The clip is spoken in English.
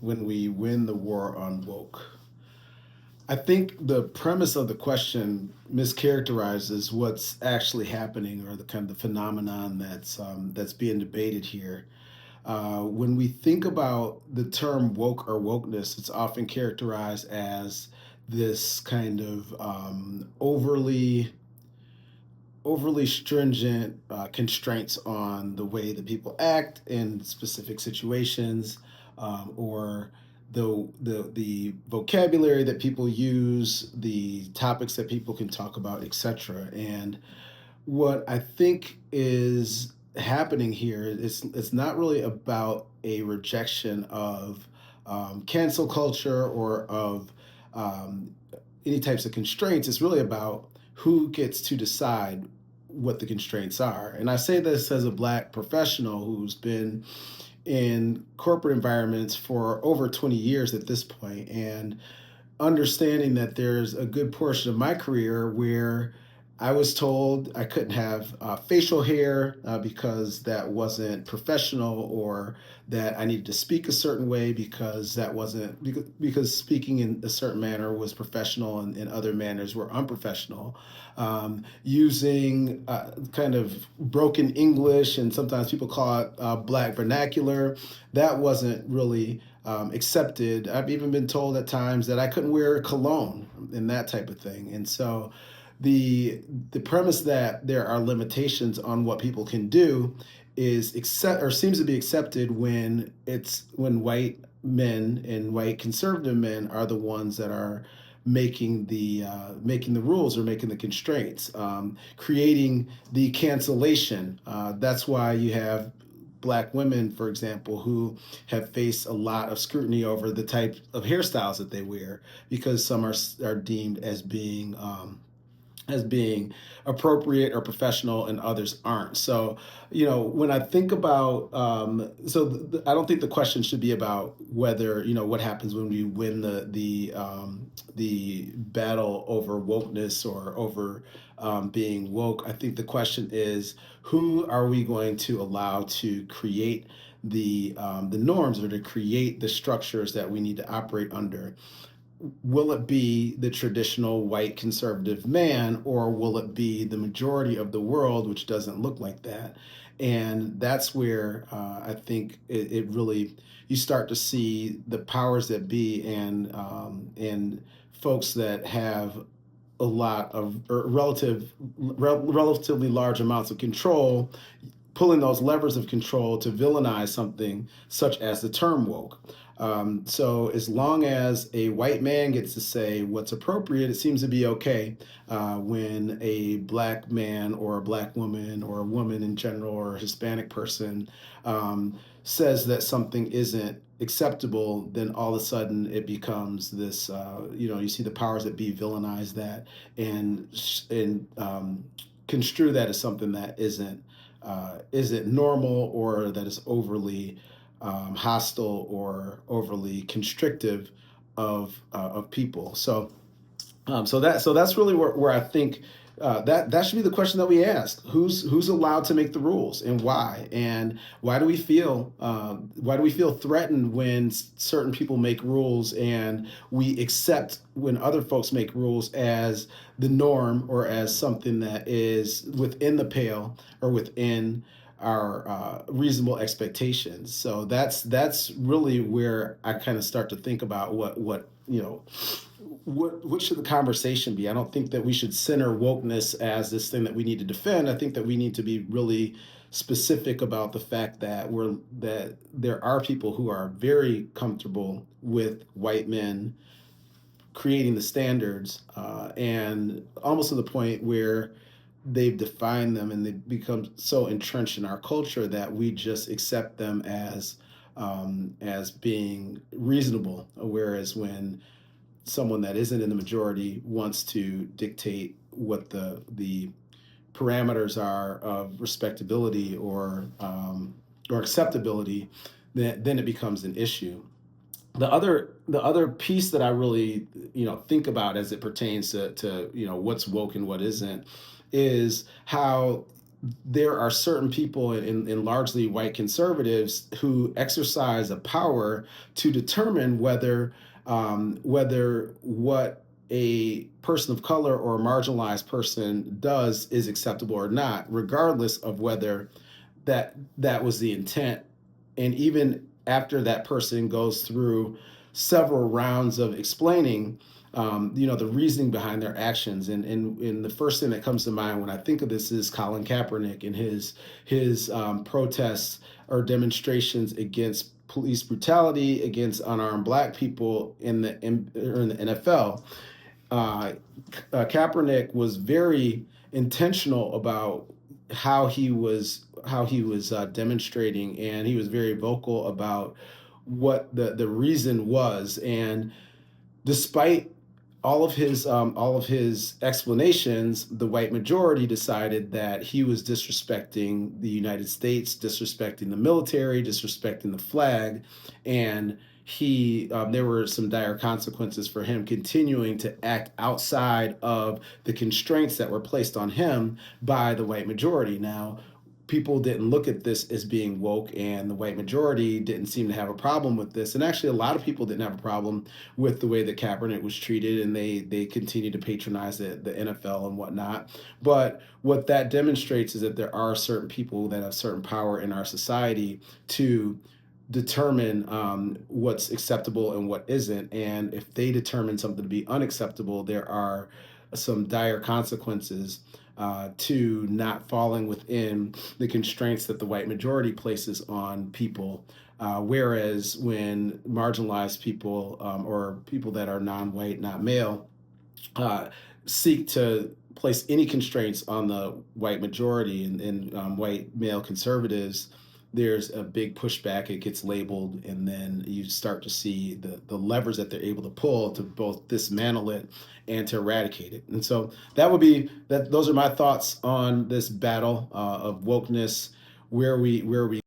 when we win the war on woke? I think the premise of the question mischaracterizes what's actually happening, or the kind of the phenomenon that's being debated here. When we think about the term woke or wokeness, it's often characterized as this kind of overly stringent constraints on the way that people act in specific situations, or the vocabulary that people use, the topics that people can talk about, etc. And what I think is happening here is it's not really about a rejection of cancel culture or of um, any types of constraints. It's really about who gets to decide what the constraints are. And I say this as a Black professional who's been in corporate environments for over 20 years at this point, and understanding that there's a good portion of my career where I was told I couldn't have facial hair because that wasn't professional, or that I needed to speak a certain way because that wasn't because speaking in a certain manner was professional, and other manners were unprofessional. Using kind of broken English, and sometimes people call it Black vernacular, that wasn't really accepted. I've even been told at times that I couldn't wear cologne and that type of thing. And so the premise that there are limitations on what people can do is accept, or seems to be accepted, when white men and white conservative men are the ones that are making the rules, or making the constraints, creating the cancellation. That's why you have Black women, for example, who have faced a lot of scrutiny over the type of hairstyles that they wear, because some are deemed as being appropriate or professional, and others aren't. So, when I think about, I don't think the question should be about whether, what happens when we win the battle over wokeness, or over being woke. I think the question is, who are we going to allow to create the norms, or to create the structures that we need to operate under? Will it be the traditional white conservative man, or will it be the majority of the world, which doesn't look like that? And that's where I think it really, you start to see the powers that be, and folks that have a lot of, or relatively large amounts of control, pulling those levers of control to villainize something such as the term woke. So as long as a white man gets to say what's appropriate, it seems to be okay. When a Black man, or a Black woman, or a woman in general, or a Hispanic person says that something isn't acceptable, then all of a sudden it becomes this. You see the powers that be villainize that, and construe that as something that isn't normal, or that is overly hostile, or overly constrictive of people. So that's really where I think that should be the question that we ask: who's allowed to make the rules, and why? And why do we feel threatened when certain people make rules, and we accept when other folks make rules as the norm, or as something that is within the pale, or within our reasonable expectations? So that's really where I kind of start to think about what should the conversation be. I don't think that we should center wokeness as this thing that we need to defend. I think that we need to be really specific about the fact that there are people who are very comfortable with white men creating the standards, and almost to the point where they've defined them, and they become so entrenched in our culture that we just accept them as being reasonable. Whereas when someone that isn't in the majority wants to dictate what the parameters are of respectability, or acceptability, then it becomes an issue. The other piece that I really think about as it pertains to what's woke and what isn't, is how there are certain people in largely white conservatives who exercise a power to determine whether what a person of color or a marginalized person does is acceptable or not, regardless of whether that was the intent. And even after that person goes through several rounds of explaining, the reasoning behind their actions. And the first thing that comes to mind when I think of this is Colin Kaepernick and his protests or demonstrations against police brutality against unarmed black people in the NFL. uh, Kaepernick was very intentional about how he was demonstrating, and he was very vocal about what the reason was. And despite all of his explanations, the white majority decided that he was disrespecting the United States, disrespecting the military, disrespecting the flag, and there were some dire consequences for him continuing to act outside of the constraints that were placed on him by the white majority. Now, people didn't look at this as being woke, and the white majority didn't seem to have a problem with this. And actually, a lot of people didn't have a problem with the way that Kaepernick was treated, and they continued to patronize the NFL and whatnot. But what that demonstrates is that there are certain people that have certain power in our society to determine what's acceptable and what isn't. And if they determine something to be unacceptable, there are some dire consequences to not falling within the constraints that the white majority places on people. Whereas when marginalized people or people that are non-white, not male, uh, seek to place any constraints on the white majority and white male conservatives, there's a big pushback. It gets labeled, and then you start to see the levers that they're able to pull to both dismantle it and to eradicate it. And so that would be that. Those are my thoughts on this battle of wokeness, where we